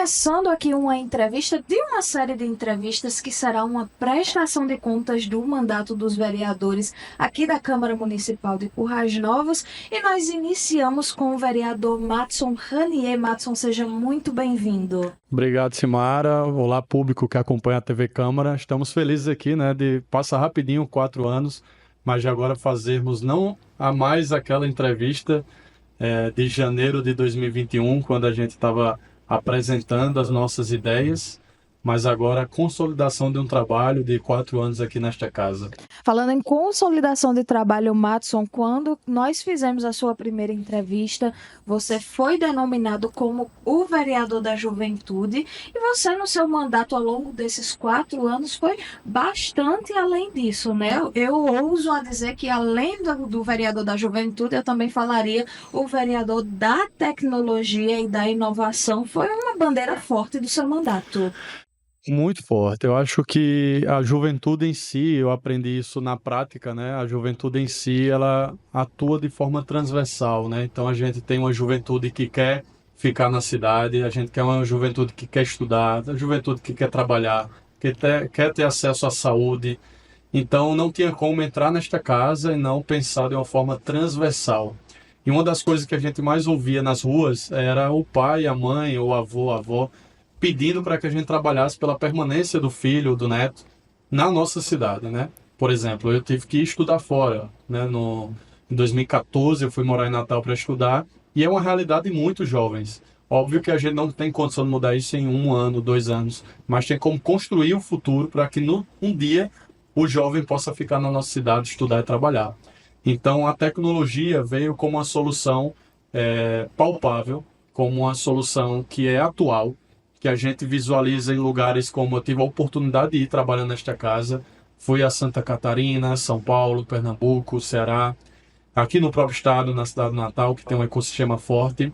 começando aqui uma entrevista de uma série de entrevistas que será uma prestação de contas do mandato dos vereadores aqui da Câmara Municipal de Currais Novos, e nós iniciamos com o vereador Matson Ranier. Matson, seja muito bem-vindo. Obrigado, Simara. Olá, público que acompanha a TV Câmara. Estamos felizes aqui, de passar rapidinho 4 anos, mas de agora fazermos não a mais aquela entrevista de janeiro de 2021, quando a gente estava apresentando as nossas ideias, mas agora a consolidação de um trabalho de 4 anos aqui nesta casa. Falando em consolidação de trabalho, Matson, quando nós fizemos a sua primeira entrevista, você foi denominado como o vereador da juventude, e você, no seu mandato ao longo desses 4 anos, foi bastante além disso, né? Eu ouso a dizer que, além do vereador da juventude, eu também falaria o vereador da tecnologia e da inovação. Foi uma bandeira forte do seu mandato. Muito forte. Eu acho que a juventude em si, eu aprendi isso na prática, A juventude em si, ela atua de forma transversal, Então a gente tem uma juventude que quer ficar na cidade, a gente quer uma juventude que quer estudar, a juventude que quer trabalhar, que quer ter acesso à saúde. Então não tinha como entrar nesta casa e não pensar de uma forma transversal. E uma das coisas que a gente mais ouvia nas ruas era o pai, a mãe, o avô, a avó, pedindo para que a gente trabalhasse pela permanência do filho ou do neto na nossa cidade, Por exemplo, eu tive que estudar fora, Em 2014 eu fui morar em Natal para estudar, e é uma realidade de muitos jovens. Óbvio que a gente não tem condição de mudar isso em 1 ano, 2 anos, mas tem como construir um futuro para que um dia o jovem possa ficar na nossa cidade, estudar e trabalhar. Então a tecnologia veio como uma solução palpável, como uma solução que é atual, que a gente visualiza em lugares como eu tive a oportunidade de ir trabalhando nesta casa. Fui a Santa Catarina, São Paulo, Pernambuco, Ceará, aqui no próprio estado, na cidade de Natal, que tem um ecossistema forte.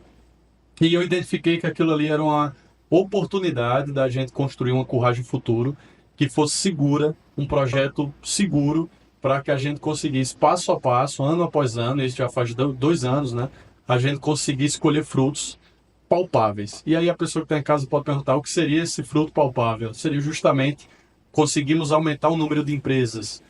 E eu identifiquei que aquilo ali era uma oportunidade da gente construir uma Currais Futuro que fosse segura, um projeto seguro, para que a gente conseguisse, passo a passo, ano após ano, isso já faz 2 anos, a gente conseguisse colher frutos palpáveis. E aí a pessoa que está em casa pode perguntar o que seria esse fruto palpável. Seria justamente conseguirmos aumentar o número de empresas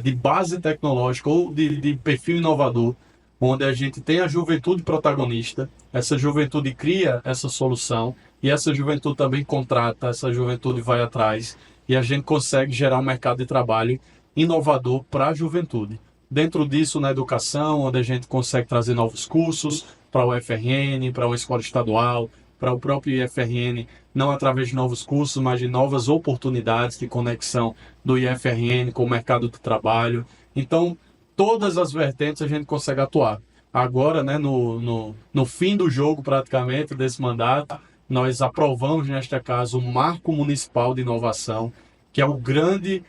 de base tecnológica ou de perfil inovador, onde a gente tem a juventude protagonista, essa juventude cria essa solução e essa juventude também contrata, essa juventude vai atrás e a gente consegue gerar um mercado de trabalho inovador para a juventude. Dentro disso, na educação, onde a gente consegue trazer novos cursos para o UFRN, para uma escola estadual, para o próprio IFRN, não através de novos cursos, mas de novas oportunidades de conexão do IFRN com o mercado do trabalho. Então, todas as vertentes a gente consegue atuar. Agora, no fim do jogo, praticamente, desse mandato, nós aprovamos, nesta casa, o Marco Municipal de Inovação, que é a grande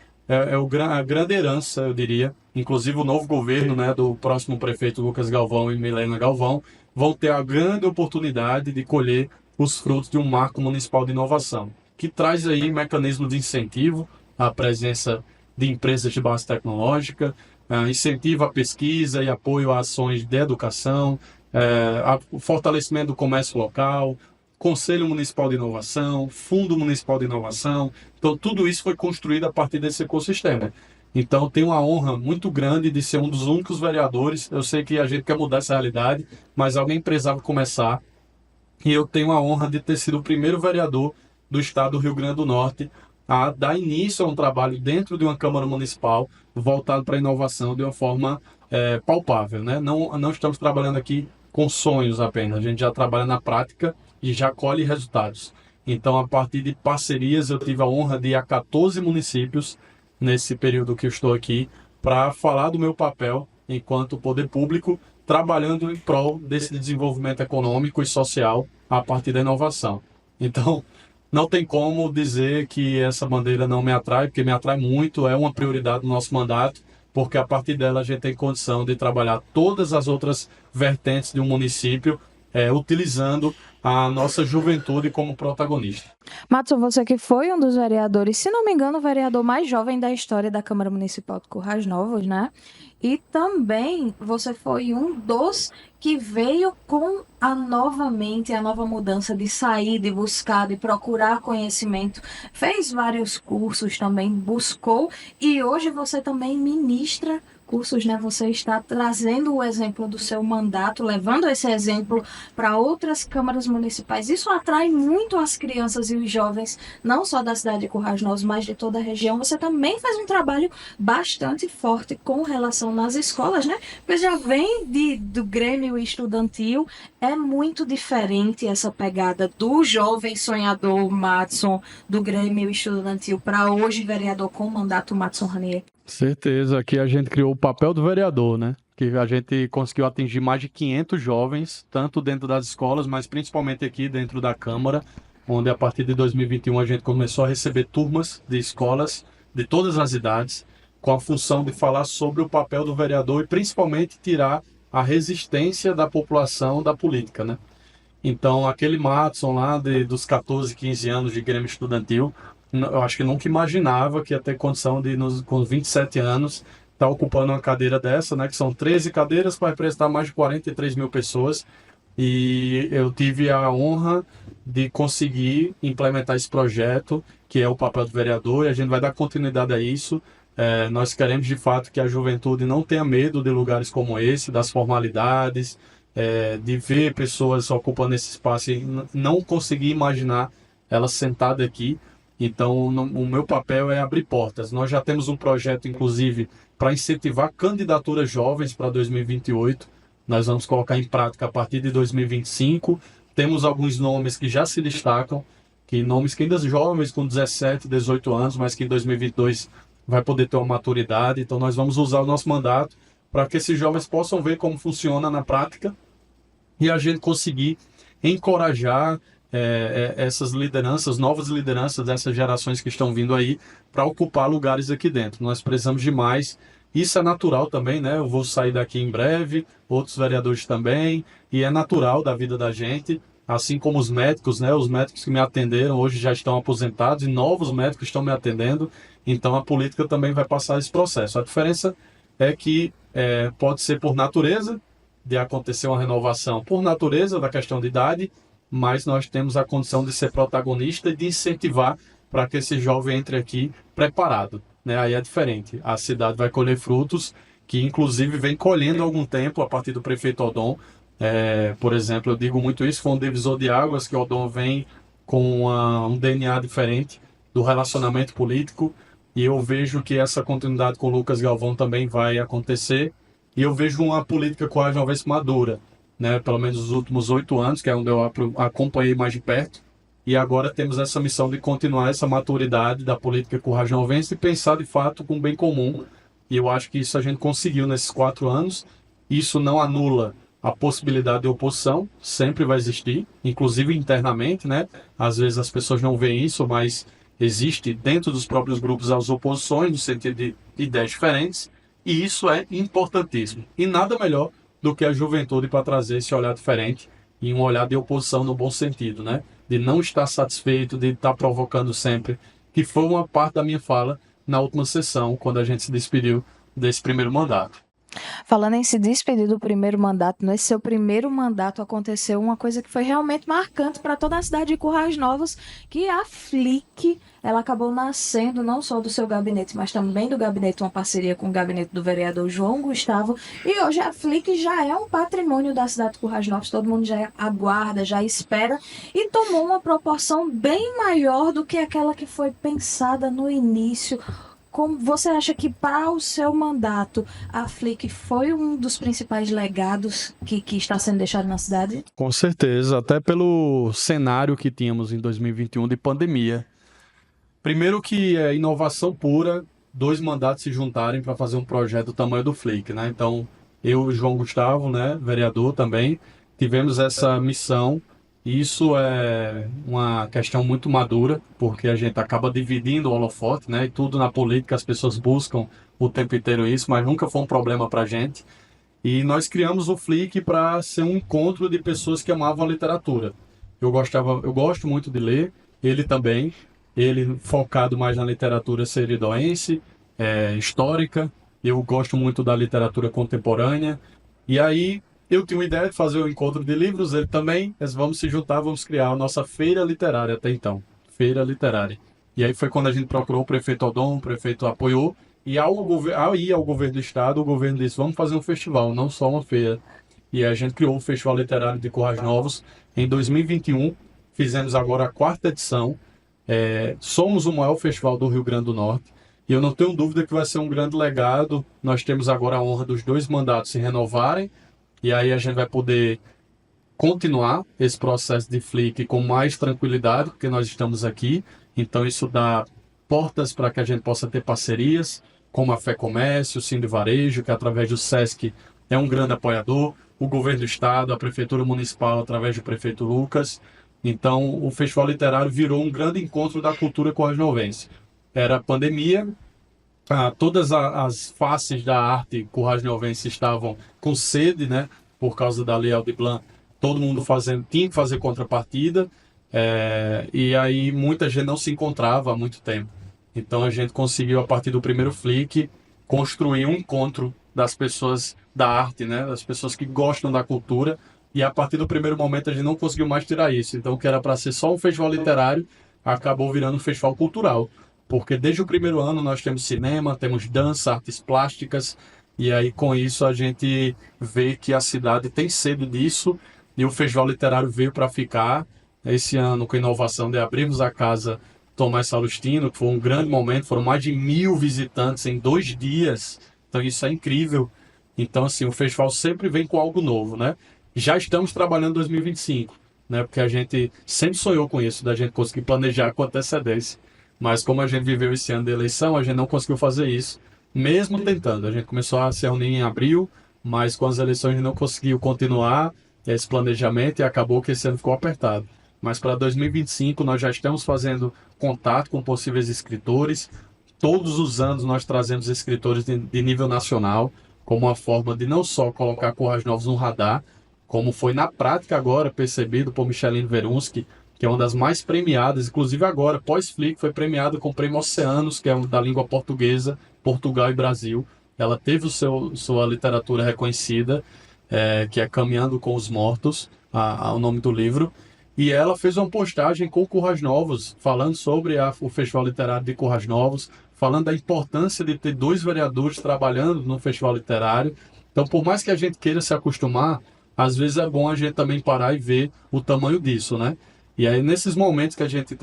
herança, eu diria. Inclusive o novo governo, do próximo prefeito Lucas Galvão e Milena Galvão, vão ter a grande oportunidade de colher os frutos de um marco municipal de inovação, que traz aí mecanismo de incentivo à presença de empresas de base tecnológica, incentivo à pesquisa e apoio a ações de educação, o fortalecimento do comércio local, Conselho Municipal de Inovação, Fundo Municipal de Inovação. Então, tudo isso foi construído a partir desse ecossistema. Então, tenho uma honra muito grande de ser um dos únicos vereadores. Eu sei que a gente quer mudar essa realidade, mas alguém precisava começar. E eu tenho a honra de ter sido o primeiro vereador do estado do Rio Grande do Norte a dar início a um trabalho dentro de uma Câmara Municipal voltado para a inovação de uma forma palpável, Não estamos trabalhando aqui com sonhos apenas, a gente já trabalha na prática e já colhe resultados. Então, a partir de parcerias, eu tive a honra de ir a 14 municípios nesse período que eu estou aqui para falar do meu papel enquanto poder público, trabalhando em prol desse desenvolvimento econômico e social a partir da inovação. Então, não tem como dizer que essa bandeira não me atrai, porque me atrai muito, é uma prioridade do nosso mandato, porque a partir dela a gente tem condição de trabalhar todas as outras vertentes de um município utilizando a nossa juventude como protagonista. Madson, você que foi um dos vereadores, se não me engano, o vereador mais jovem da história da Câmara Municipal de Currais Novos, né? E também você foi um dos que veio com a nova mudança de sair, de buscar, de procurar conhecimento, fez vários cursos também, buscou, e hoje você também ministra cursos, né? Você está trazendo o exemplo do seu mandato, levando esse exemplo para outras câmaras municipais. Isso atrai muito as crianças e os jovens, não só da cidade de Currais Novos, mas de toda a região. Você também faz um trabalho bastante forte com relação nas escolas, né? Porque já vem do Grêmio Estudantil, é muito diferente essa pegada do jovem sonhador Madson, do Grêmio Estudantil, para hoje vereador com o mandato Madson Ranier. Certeza, aqui a gente criou o papel do vereador, né? Que a gente conseguiu atingir mais de 500 jovens, tanto dentro das escolas, mas principalmente aqui dentro da Câmara, onde a partir de 2021 a gente começou a receber turmas de escolas de todas as idades, com a função de falar sobre o papel do vereador e principalmente tirar a resistência da população da política, né? Então, aquele Madson lá dos 14, 15 anos de Grêmio Estudantil, eu acho que nunca imaginava que ia ter condição de, com 27 anos, estar ocupando uma cadeira dessa, né? Que são 13 cadeiras para representar mais de 43 mil pessoas. E eu tive a honra de conseguir implementar esse projeto, que é o papel do vereador, e a gente vai dar continuidade a isso. Nós queremos, de fato, que a juventude não tenha medo de lugares como esse, das formalidades, de ver pessoas ocupando esse espaço e não conseguir imaginar elas sentadas aqui. Então, o meu papel é abrir portas. Nós já temos um projeto, inclusive, para incentivar candidaturas jovens para 2028. Nós vamos colocar em prática a partir de 2025. Temos alguns nomes que já se destacam, nomes que ainda jovens, com 17, 18 anos, mas que em 2022 vai poder ter uma maturidade. Então, nós vamos usar o nosso mandato para que esses jovens possam ver como funciona na prática e a gente conseguir encorajar essas lideranças, novas lideranças dessas gerações que estão vindo aí para ocupar lugares aqui dentro. Nós precisamos de mais. Isso é natural também, né? Eu vou sair daqui em breve, outros vereadores também, e é natural da vida da gente, assim como os médicos, né? Os médicos que me atenderam hoje já estão aposentados e novos médicos estão me atendendo, então a política também vai passar esse processo. A diferença é que pode ser por natureza, de acontecer uma renovação por natureza da questão de idade, mas nós temos a condição de ser protagonista e de incentivar para que esse jovem entre aqui preparado, né? Aí é diferente. A cidade vai colher frutos que, inclusive, vem colhendo há algum tempo a partir do prefeito Odon. Por exemplo, eu digo muito isso, foi um divisor de águas que Odon vem com um DNA diferente do relacionamento político e eu vejo que essa continuidade com o Lucas Galvão também vai acontecer e eu vejo uma política com a jovem madura, né, pelo menos os últimos 8 anos, que é onde eu acompanhei mais de perto, e agora temos essa missão de continuar essa maturidade da política currajanovense e pensar de fato com o bem comum, e eu acho que isso a gente conseguiu nesses 4 anos. Isso não anula a possibilidade de oposição, sempre vai existir, inclusive internamente, né? Às vezes as pessoas não veem isso, mas existe dentro dos próprios grupos as oposições, no sentido de ideias diferentes, e isso é importantíssimo. E nada melhor do que a juventude para trazer esse olhar diferente e um olhar de oposição no bom sentido, né? De não estar satisfeito, de estar provocando sempre, que foi uma parte da minha fala na última sessão, quando a gente se despediu desse primeiro mandato. Falando em se despedir do primeiro mandato, nesse seu primeiro mandato aconteceu uma coisa que foi realmente marcante para toda a cidade de Currais Novos, que a FLIC, ela acabou nascendo não só do seu gabinete, mas também do gabinete, uma parceria com o gabinete do vereador João Gustavo, e hoje a FLIC já é um patrimônio da cidade de Currais Novos, todo mundo já aguarda, já espera, e tomou uma proporção bem maior do que aquela que foi pensada no início. Como você acha que para o seu mandato a FLIC foi um dos principais legados que está sendo deixado na cidade? Com certeza, até pelo cenário que tínhamos em 2021 de pandemia. Primeiro que é inovação pura, 2 mandatos se juntarem para fazer um projeto do tamanho do FLIC, né? Então, eu e o João Gustavo, né, vereador também, tivemos essa missão. Isso é uma questão muito madura, porque a gente acaba dividindo o holofote, né? E tudo na política as pessoas buscam o tempo inteiro isso, mas nunca foi um problema para a gente. E nós criamos o Flick para ser um encontro de pessoas que amavam a literatura. Eu gosto muito de ler, ele também, ele focado mais na literatura seridoense, histórica. Eu gosto muito da literatura contemporânea. E aí eu tinha uma ideia de fazer um encontro de livros, ele também. Nós vamos se juntar, vamos criar a nossa feira literária até então. Feira literária. E aí foi quando a gente procurou o prefeito Odon, o prefeito apoiou. E ao ir ao governo do estado, o governo disse, vamos fazer um festival, não só uma feira. E a gente criou o Festival Literário de Currais Novos em 2021. Fizemos agora a 4ª edição. Somos o maior festival do Rio Grande do Norte. E eu não tenho dúvida que vai ser um grande legado. Nós temos agora a honra dos 2 mandatos se renovarem. E aí a gente vai poder continuar esse processo de Flick com mais tranquilidade, porque nós estamos aqui. Então isso dá portas para que a gente possa ter parcerias, como a Fé Comércio, o Cine Varejo, que através do SESC é um grande apoiador, o governo do estado, a prefeitura municipal, através do prefeito Lucas. Então o Festival Literário virou um grande encontro da cultura corrasnovense. Era pandemia, todas as faces da arte currasnovense estavam com sede, né? Por causa da Lei Aldir Blanc, todo mundo tinha que fazer contrapartida, e aí muita gente não se encontrava há muito tempo. Então a gente conseguiu, a partir do primeiro Flick, construir um encontro das pessoas da arte, né? Das pessoas que gostam da cultura, e a partir do primeiro momento a gente não conseguiu mais tirar isso. Então o que era para ser só um festival literário, acabou virando um festival cultural. Porque desde o primeiro ano nós temos cinema, temos dança, artes plásticas, e aí com isso a gente vê que a cidade tem sede disso, e o Festival Literário veio para ficar. Esse ano, com a inovação de abrirmos a Casa Tomás Salustino, que foi um grande momento, foram mais de 1.000 visitantes em 2 dias, então isso é incrível. Então assim, o festival sempre vem com algo novo, né? Já estamos trabalhando em 2025, né? Porque a gente sempre sonhou com isso, da gente conseguir planejar com antecedência. Mas como a gente viveu esse ano de eleição, a gente não conseguiu fazer isso, mesmo tentando. A gente começou a se reunir em abril, mas com as eleições a gente não conseguiu continuar esse planejamento e acabou que esse ano ficou apertado. Mas para 2025 nós já estamos fazendo contato com possíveis escritores. Todos os anos nós trazemos escritores de nível nacional, como uma forma de não só colocar Currais Novos no radar, como foi na prática agora percebido por Micheline Verunski, que é uma das mais premiadas, inclusive agora, pós-Flick, foi premiada com o Prêmio Oceanos, que é da língua portuguesa, Portugal e Brasil. Ela teve sua literatura reconhecida, que é Caminhando com os Mortos, o nome do livro, e ela fez uma postagem com Currais Novos, falando sobre o Festival Literário de Currais Novos, falando da importância de ter 2 vereadores trabalhando no Festival Literário. Então, por mais que a gente queira se acostumar, às vezes é bom a gente também parar e ver o tamanho disso, né? E aí, nesses momentos que a gente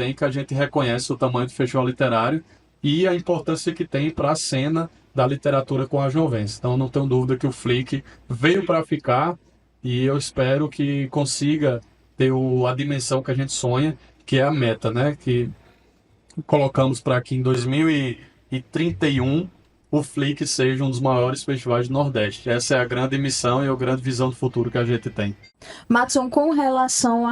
reconhece o tamanho do festival literário e a importância que tem para a cena da literatura currasnovense. Então, não tenho dúvida que o Flick veio para ficar e eu espero que consiga ter a dimensão que a gente sonha, que é a meta, né? Que colocamos para que em 2031 o Flick seja um dos maiores festivais do Nordeste. Essa é a grande missão e a grande visão do futuro que a gente tem. Matson, com relação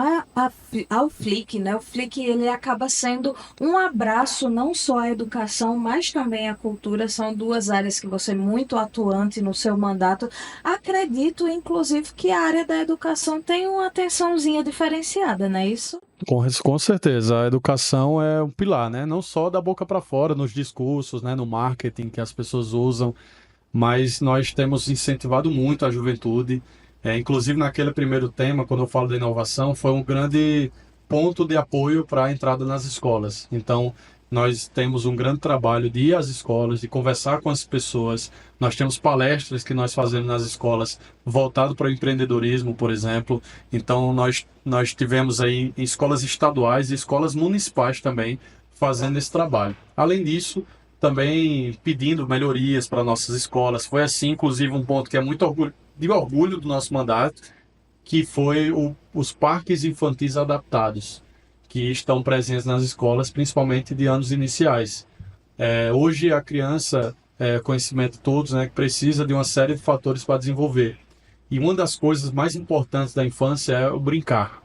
ao Flick, né? O Flick ele acaba sendo um abraço não só à educação, mas também à cultura. São 2 áreas que você é muito atuante no seu mandato. Acredito, inclusive, que a área da educação tem uma atençãozinha diferenciada, não é isso? Com certeza, a educação é um pilar, né? Não só da boca para fora, nos discursos, né? No marketing que as pessoas usam, mas nós temos incentivado muito a juventude. Inclusive naquele primeiro tema, quando eu falo da inovação, foi um grande ponto de apoio para a entrada nas escolas. Então, nós temos um grande trabalho de ir às escolas, de conversar com as pessoas. Nós temos palestras que nós fazemos nas escolas voltado para o empreendedorismo, por exemplo. Então, nós tivemos aí em escolas estaduais e escolas municipais também fazendo esse trabalho. Além disso, também pedindo melhorias para nossas escolas. Foi assim, inclusive, um ponto que é muito orgulho do nosso mandato, que foi os parques infantis adaptados, que estão presentes nas escolas, principalmente de anos iniciais. Hoje a criança, conhecimento de todos, né, que precisa de uma série de fatores para desenvolver. E uma das coisas mais importantes da infância é o brincar,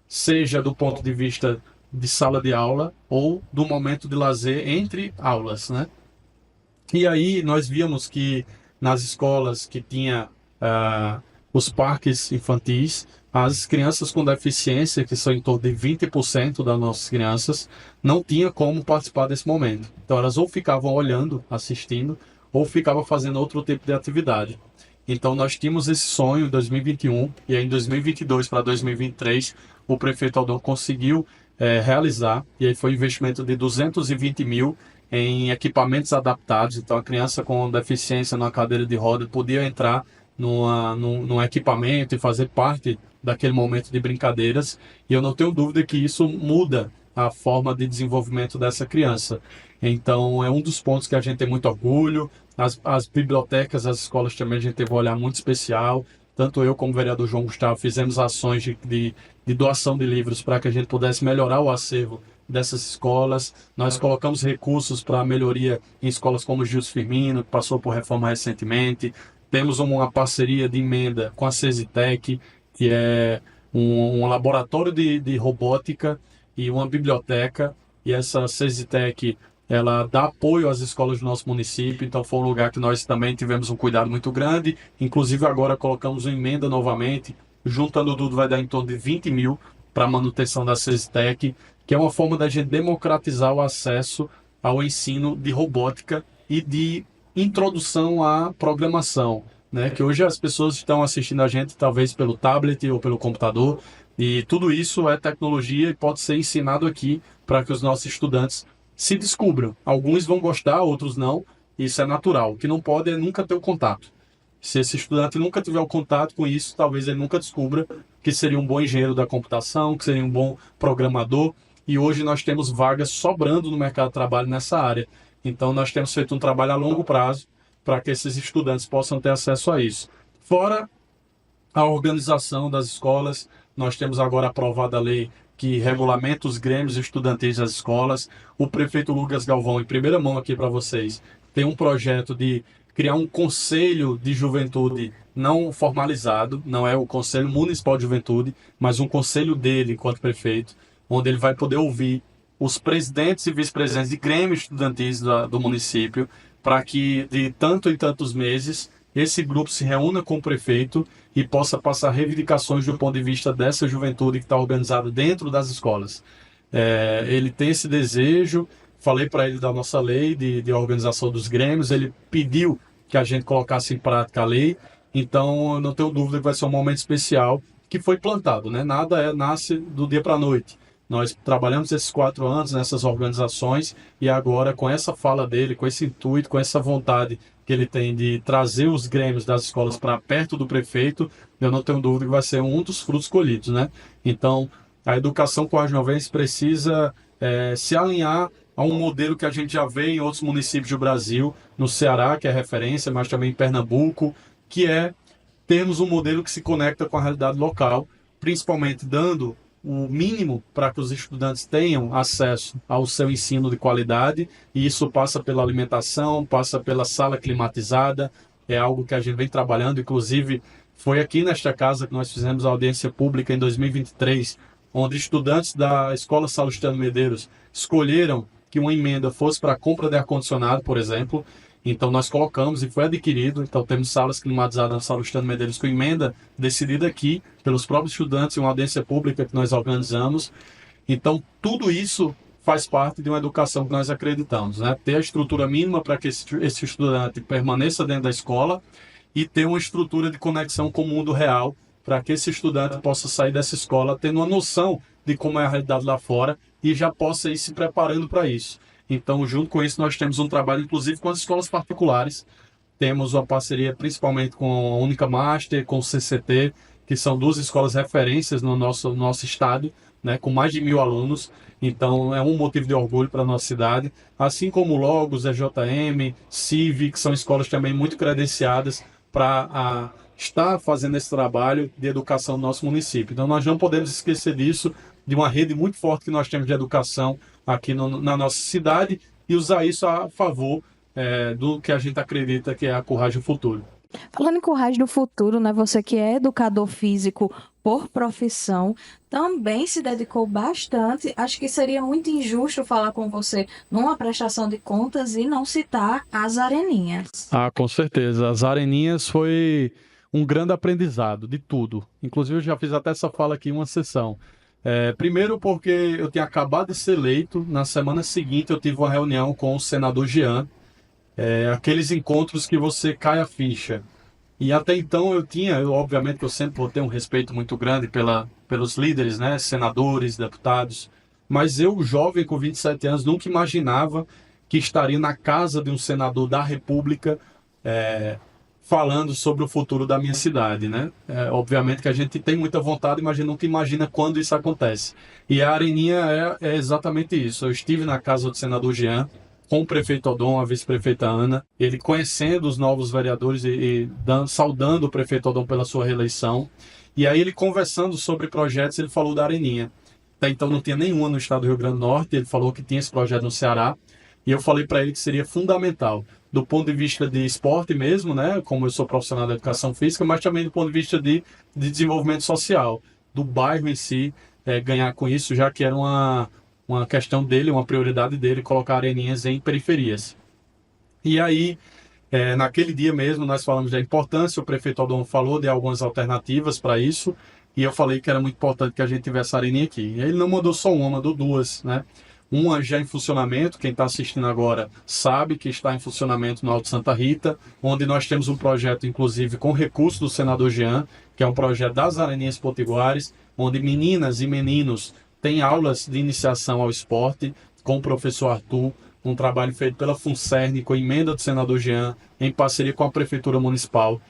seja do ponto de vista de sala de aula ou do momento de lazer entre aulas, né? E aí nós víamos que nas escolas que tinha os parques infantis. As crianças com deficiência, que são em torno de 20% das nossas crianças, não tinha como participar desse momento. Então elas ou ficavam olhando, assistindo, ou ficavam fazendo outro tipo de atividade. Então nós tínhamos esse sonho em 2021 e aí em 2022 para 2023 o prefeito Aldão conseguiu realizar, e aí foi um investimento de 220 mil em equipamentos adaptados. Então a criança com deficiência numa cadeira de roda podia entrar num equipamento e fazer parte daquele momento de brincadeiras, e eu não tenho dúvida que isso muda a forma de desenvolvimento dessa criança. Então, é um dos pontos que a gente tem muito orgulho. As bibliotecas, as escolas também, a gente teve um olhar muito especial. Tanto eu como o vereador João Gustavo fizemos ações de doação de livros para que a gente pudesse melhorar o acervo dessas escolas. Nós colocamos recursos para melhoria em escolas como o Gilson Firmino, que passou por reforma recentemente. Temos uma parceria de emenda com a Cesitec, que é um laboratório de robótica e uma biblioteca. E essa Cesitec, ela dá apoio às escolas do nosso município, então foi um lugar que nós também tivemos um cuidado muito grande. Inclusive agora colocamos uma emenda novamente, juntando tudo vai dar em torno de 20 mil para a manutenção da Cesitec, que é uma forma da gente democratizar o acesso ao ensino de robótica e de introdução à programação, né? Que hoje as pessoas estão assistindo a gente talvez pelo tablet ou pelo computador, e tudo isso é tecnologia e pode ser ensinado aqui para que os nossos estudantes se descubram. Alguns vão gostar, outros não, isso é natural. O que não pode é nunca ter o contato. Se esse estudante nunca tiver o contato com isso, talvez ele nunca descubra que seria um bom engenheiro da computação, que seria um bom programador, e hoje nós temos vagas sobrando no mercado de trabalho nessa área. Então nós temos feito um trabalho a longo prazo para que esses estudantes possam ter acesso a isso. Fora a organização das escolas, nós temos agora aprovada a lei que regulamenta os grêmios estudantis das escolas. O prefeito Lucas Galvão, em primeira mão aqui para vocês, tem um projeto de criar um conselho de juventude não formalizado, não é o Conselho Municipal de Juventude, mas um conselho dele enquanto prefeito, onde ele vai poder ouvir os presidentes e vice-presidentes de grêmios estudantis do município, para que de tanto em tantos meses esse grupo se reúna com o prefeito e possa passar reivindicações do ponto de vista dessa juventude que está organizada dentro das escolas. Ele tem esse desejo, falei para ele da nossa lei de organização dos grêmios, ele pediu que a gente colocasse em prática a lei, então eu não tenho dúvida que vai ser um momento especial que foi plantado, né? Nada nasce do dia para a noite. Nós trabalhamos esses 4 anos nessas organizações e agora com essa fala dele, com esse intuito, com essa vontade que ele tem de trazer os grêmios das escolas para perto do prefeito, eu não tenho dúvida que vai ser um dos frutos colhidos, né? Então, a educação coadjuvantes precisa se alinhar a um modelo que a gente já vê em outros municípios do Brasil, no Ceará, que é referência, mas também em Pernambuco, que é termos um modelo que se conecta com a realidade local, principalmente dando o mínimo para que os estudantes tenham acesso ao seu ensino de qualidade, e isso passa pela alimentação, passa pela sala climatizada, é algo que a gente vem trabalhando, inclusive foi aqui nesta casa que nós fizemos a audiência pública em 2023, onde estudantes da Escola Salustiano Medeiros escolheram que uma emenda fosse para a compra de ar-condicionado, por exemplo. Então nós colocamos e foi adquirido, então temos salas climatizadas na Salustiano Medeiros com emenda decidida aqui pelos próprios estudantes em uma audiência pública que nós organizamos. Então tudo isso faz parte de uma educação que nós acreditamos, né? Ter a estrutura mínima para que esse estudante permaneça dentro da escola e ter uma estrutura de conexão com o mundo real para que esse estudante possa sair dessa escola tendo uma noção de como é a realidade lá fora e já possa ir se preparando para isso. Então, junto com isso, nós temos um trabalho, inclusive, com as escolas particulares. Temos uma parceria principalmente com a Única Master, com o CCT, que são 2 escolas referências no nosso estado, né, com mais de 1.000 alunos. Então, é um motivo de orgulho para a nossa cidade. Assim como Logos, EJM, CIV, que são escolas também muito credenciadas para estar fazendo esse trabalho de educação no nosso município. Então, nós não podemos esquecer disso, de uma rede muito forte que nós temos de educação aqui na nossa cidade e usar isso a favor do que a gente acredita que é a Currais do Futuro. Falando em Currais do Futuro, né, você que é educador físico por profissão, também se dedicou bastante. Acho que seria muito injusto falar com você numa prestação de contas e não citar as areninhas. Ah, com certeza. As areninhas foi um grande aprendizado de tudo. Inclusive, eu já fiz até essa fala aqui em uma sessão. Primeiro porque eu tinha acabado de ser eleito, na semana seguinte eu tive uma reunião com o senador Jean, aqueles encontros que você cai a ficha. E até então obviamente que eu sempre vou ter um respeito muito grande pelos líderes, né, senadores, deputados, mas eu, jovem com 27 anos, nunca imaginava que estaria na casa de um senador da República, falando sobre o futuro da minha cidade, né? Obviamente que a gente tem muita vontade, mas a gente nunca imagina quando isso acontece. E a Areninha é exatamente isso. Eu estive na casa do senador Jean, com o prefeito Odon, a vice-prefeita Ana, ele conhecendo os novos vereadores saudando o prefeito Odon pela sua reeleição. E aí ele conversando sobre projetos, ele falou da Areninha. Até então não tinha nenhuma no estado do Rio Grande do Norte, ele falou que tinha esse projeto no Ceará. E eu falei para ele que seria fundamental, do ponto de vista de esporte mesmo, né, como eu sou profissional da educação física, mas também do ponto de vista de desenvolvimento social, do bairro em si, ganhar com isso, já que era uma questão dele, uma prioridade dele, colocar areninhas em periferias. E aí, naquele dia mesmo, nós falamos da importância, o prefeito Odon falou de algumas alternativas para isso, e eu falei que era muito importante que a gente tivesse a areninha aqui. E ele não mandou só uma, mandou duas, né? Uma já em funcionamento, quem está assistindo agora sabe que está em funcionamento no Alto Santa Rita, onde nós temos um projeto, inclusive, com recurso do senador Jean, que é um projeto das Areninhas Potiguares, onde meninas e meninos têm aulas de iniciação ao esporte com o professor Arthur, um trabalho feito pela FUNCERN, com emenda do senador Jean, em parceria com a Prefeitura Municipal.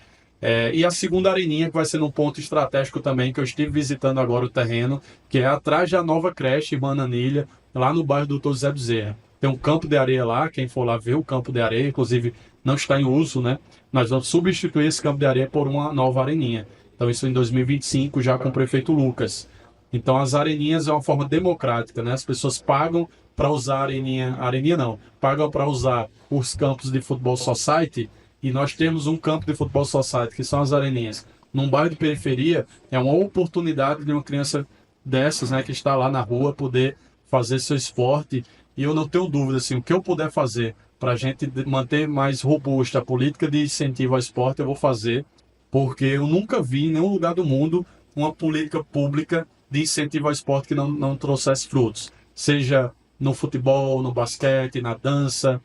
E a segunda areninha, que vai ser num ponto estratégico também, que eu estive visitando agora o terreno, que é atrás da nova creche Irmã Ananilha, lá no bairro do Dr. José Bezerra. Tem um campo de areia lá, quem for lá ver o campo de areia, inclusive não está em uso, né? Nós vamos substituir esse campo de areia por uma nova areninha. Então isso em 2025, já com o prefeito Lucas. Então as areninhas é uma forma democrática, né? As pessoas pagam para usar areninha não, pagam para usar os campos de futebol society, e nós temos um campo de futebol society, que são as areninhas. Num bairro de periferia, é uma oportunidade de uma criança dessas, né, que está lá na rua, poder fazer seu esporte. E eu não tenho dúvida, assim, o que eu puder fazer para a gente manter mais robusta a política de incentivo ao esporte, eu vou fazer, porque eu nunca vi em nenhum lugar do mundo uma política pública de incentivo ao esporte que não trouxesse frutos. Seja no futebol, no basquete, na dança,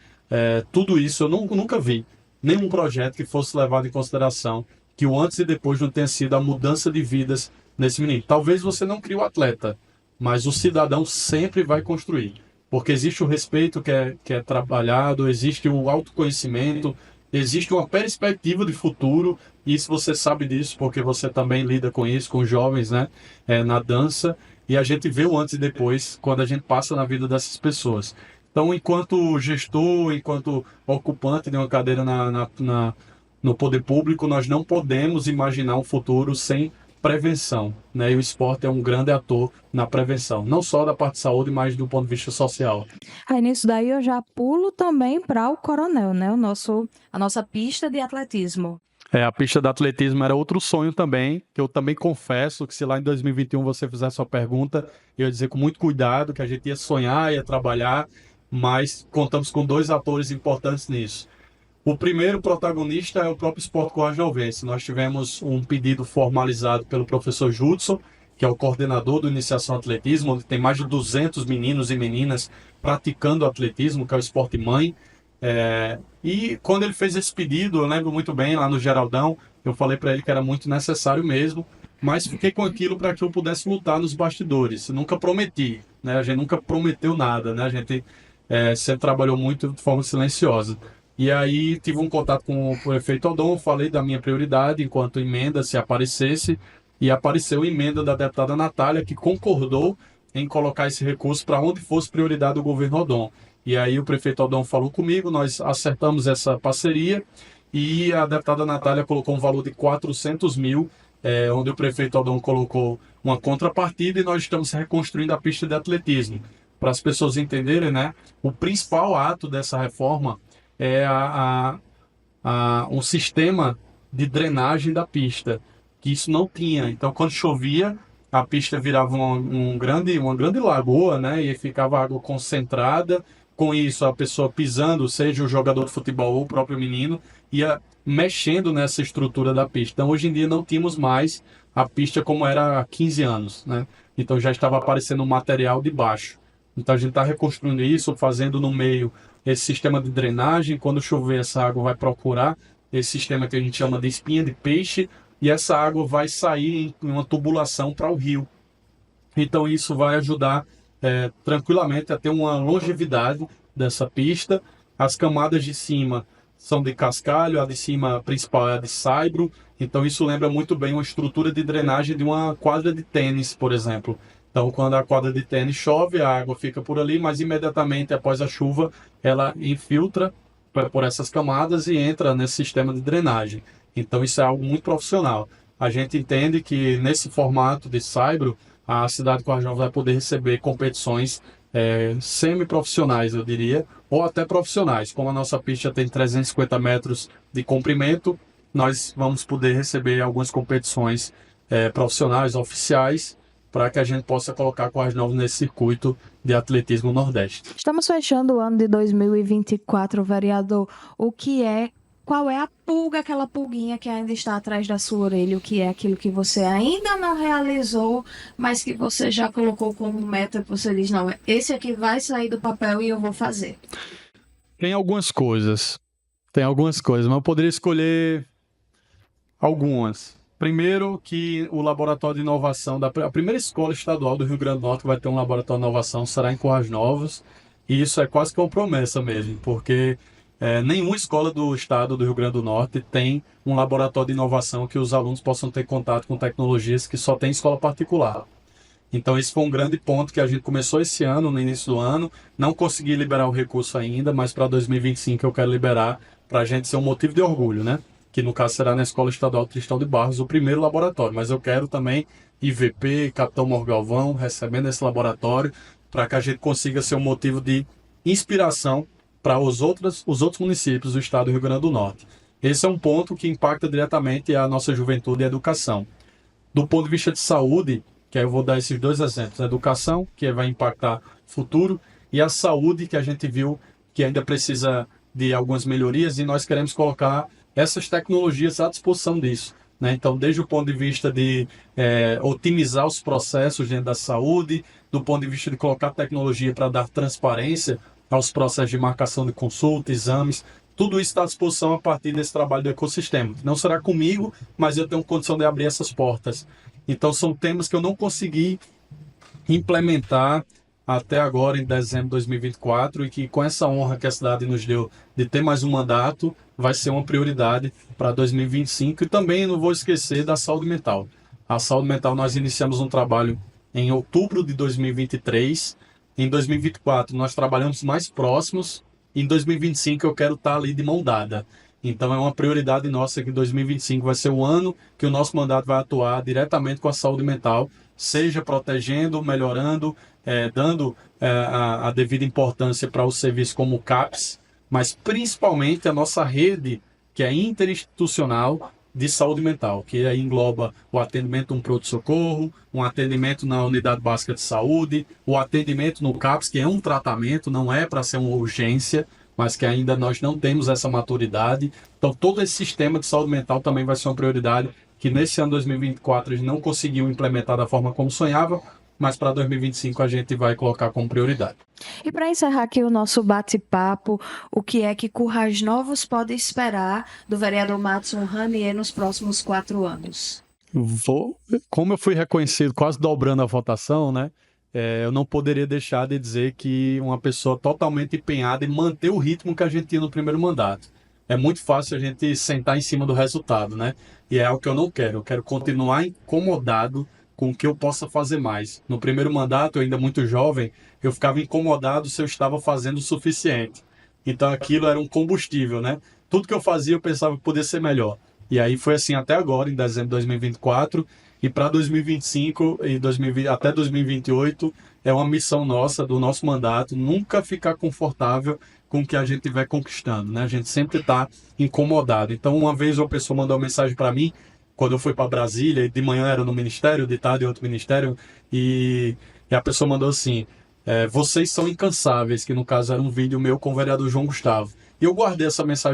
tudo isso eu nunca vi nenhum projeto que fosse levado em consideração que o antes e depois não tenha sido a mudança de vidas nesse menino. Talvez você não crie o atleta, mas o cidadão sempre vai construir, porque existe o respeito que é trabalhado, existe o autoconhecimento, existe uma perspectiva de futuro, e isso você sabe disso, porque você também lida com isso, com jovens, né, na dança, e a gente vê o antes e depois quando a gente passa na vida dessas pessoas. Então, enquanto gestor, enquanto ocupante de uma cadeira no poder público, nós não podemos imaginar um futuro sem prevenção, né? E o esporte é um grande ator na prevenção, não só da parte de saúde, mas do ponto de vista social. Aí nisso daí eu já pulo também para o Coronel, né? A nossa pista de atletismo. A pista de atletismo era outro sonho também, que eu também confesso que se lá em 2021 você fizesse sua pergunta, eu ia dizer com muito cuidado que a gente ia sonhar, ia trabalhar, mas contamos com dois atores importantes nisso. O primeiro protagonista é o próprio Esporte Coraginovense. Nós tivemos um pedido formalizado pelo professor Judson, que é o coordenador do Iniciação Atletismo, onde tem mais de 200 meninos e meninas praticando atletismo, que é o esporte mãe. E quando ele fez esse pedido, eu lembro muito bem, lá no Geraldão, eu falei para ele que era muito necessário mesmo, mas fiquei com aquilo para que eu pudesse lutar nos bastidores. Eu nunca prometi, né? A gente nunca prometeu nada, né? A gente sempre trabalhou muito de forma silenciosa. E aí tive um contato com o prefeito Odon, falei da minha prioridade enquanto emenda se aparecesse, e apareceu a emenda da deputada Natália, que concordou em colocar esse recurso para onde fosse prioridade do governo Odon. E aí o prefeito Odon falou comigo, nós acertamos essa parceria, e a deputada Natália colocou um valor de 400 mil, onde o prefeito Odon colocou uma contrapartida, e nós estamos reconstruindo a pista de atletismo. Para as pessoas entenderem, né, o principal ato dessa reforma é um sistema de drenagem da pista, que isso não tinha. Então, quando chovia, a pista virava uma grande lagoa, né, e ficava água concentrada. Com isso, a pessoa pisando, seja o jogador de futebol ou o próprio menino, ia mexendo nessa estrutura da pista. Então, hoje em dia, não tínhamos mais a pista como era há 15 anos, né? Então, já estava aparecendo um material de baixo. Então, a gente está reconstruindo isso, fazendo no meio esse sistema de drenagem. Quando chover, essa água vai procurar esse sistema que a gente chama de espinha de peixe, e essa água vai sair em uma tubulação para o rio. Então, isso vai ajudar tranquilamente a ter uma longevidade dessa pista. As camadas de cima são de cascalho, a de cima principal é a de saibro. Então, isso lembra muito bem uma estrutura de drenagem de uma quadra de tênis, por exemplo. Então, quando a quadra de tênis chove, a água fica por ali, mas imediatamente após a chuva, ela infiltra por essas camadas e entra nesse sistema de drenagem. Então, isso é algo muito profissional. A gente entende que nesse formato de saibro, a cidade de Currais Novos vai poder receber competições semi-profissionais, eu diria, ou até profissionais. Como a nossa pista tem 350 metros de comprimento, nós vamos poder receber algumas competições profissionais, oficiais, para que a gente possa colocar Currais Novos nesse circuito de atletismo Nordeste. Estamos fechando o ano de 2024, vereador. Qual é a pulga, aquela pulguinha que ainda está atrás da sua orelha? O que é aquilo que você ainda não realizou, mas que você já colocou como meta, que você diz, não, esse aqui vai sair do papel e eu vou fazer? Tem algumas coisas, mas eu poderia escolher algumas. Primeiro, que o laboratório de inovação, a primeira escola estadual do Rio Grande do Norte que vai ter um laboratório de inovação será em Currais Novos, e isso é quase que uma promessa mesmo, porque nenhuma escola do estado do Rio Grande do Norte tem um laboratório de inovação que os alunos possam ter contato com tecnologias que só tem escola particular. Então, esse foi um grande ponto que a gente começou esse ano, no início do ano. Não consegui liberar o recurso ainda, mas para 2025 eu quero liberar para a gente ser um motivo de orgulho, né? Que no caso será na Escola Estadual Tristão de Barros, o primeiro laboratório. Mas eu quero também IVP, Capitão Morgalvão, recebendo esse laboratório, para que a gente consiga ser um motivo de inspiração para os outros municípios do estado do Rio Grande do Norte. Esse é um ponto que impacta diretamente a nossa juventude e a educação. Do ponto de vista de saúde, que aí eu vou dar esses dois exemplos: a educação, que vai impactar o futuro, e a saúde, que a gente viu que ainda precisa de algumas melhorias, e nós queremos colocar essas tecnologias à disposição disso, né? Então, desde o ponto de vista de otimizar os processos dentro da saúde, do ponto de vista de colocar tecnologia para dar transparência aos processos de marcação de consulta, exames, tudo isso está à disposição a partir desse trabalho do ecossistema. Não será comigo, mas eu tenho condição de abrir essas portas. Então, são temas que eu não consegui implementar até agora, em dezembro de 2024, e que com essa honra que a cidade nos deu de ter mais um mandato, vai ser uma prioridade para 2025. E também não vou esquecer da saúde mental. A saúde mental, nós iniciamos um trabalho em outubro de 2023. Em 2024, nós trabalhamos mais próximos. Em 2025, eu quero estar ali de mão dada. Então, é uma prioridade nossa que 2025 vai ser o ano que o nosso mandato vai atuar diretamente com a saúde mental, seja protegendo, melhorando, dando a devida importância para os serviços como o CAPS, mas principalmente a nossa rede, que é interinstitucional de saúde mental, que aí engloba o atendimento no pronto-socorro, um atendimento na unidade básica de saúde, o atendimento no CAPS, que é um tratamento, não é para ser uma urgência, mas que ainda nós não temos essa maturidade. Então, todo esse sistema de saúde mental também vai ser uma prioridade que nesse ano 2024 a gente não conseguiu implementar da forma como sonhava, mas para 2025 a gente vai colocar como prioridade. E para encerrar aqui o nosso bate-papo, o que é que Currais Novos pode esperar do vereador Madison Ranier nos próximos 4 anos? Como eu fui reconhecido quase dobrando a votação, né? Eu não poderia deixar de dizer que uma pessoa totalmente empenhada em manter o ritmo que a gente tinha no primeiro mandato. É muito fácil a gente sentar em cima do resultado, né? E é algo que eu não quero. Eu quero continuar incomodado com o que eu possa fazer mais. No primeiro mandato, eu ainda muito jovem, eu ficava incomodado se eu estava fazendo o suficiente. Então aquilo era um combustível, né? Tudo que eu fazia eu pensava que podia ser melhor. E aí foi assim até agora, em dezembro de 2024, e para 2025 e até 2028 é uma missão nossa, do nosso mandato, nunca ficar confortável com o que a gente estiver conquistando, né? A gente sempre está incomodado. Então, uma vez uma pessoa mandou uma mensagem para mim, quando eu fui para Brasília, de manhã era no ministério, de tarde em outro ministério, e a pessoa mandou assim: vocês são incansáveis, que no caso era um vídeo meu com o vereador João Gustavo. E eu guardei essa mensagem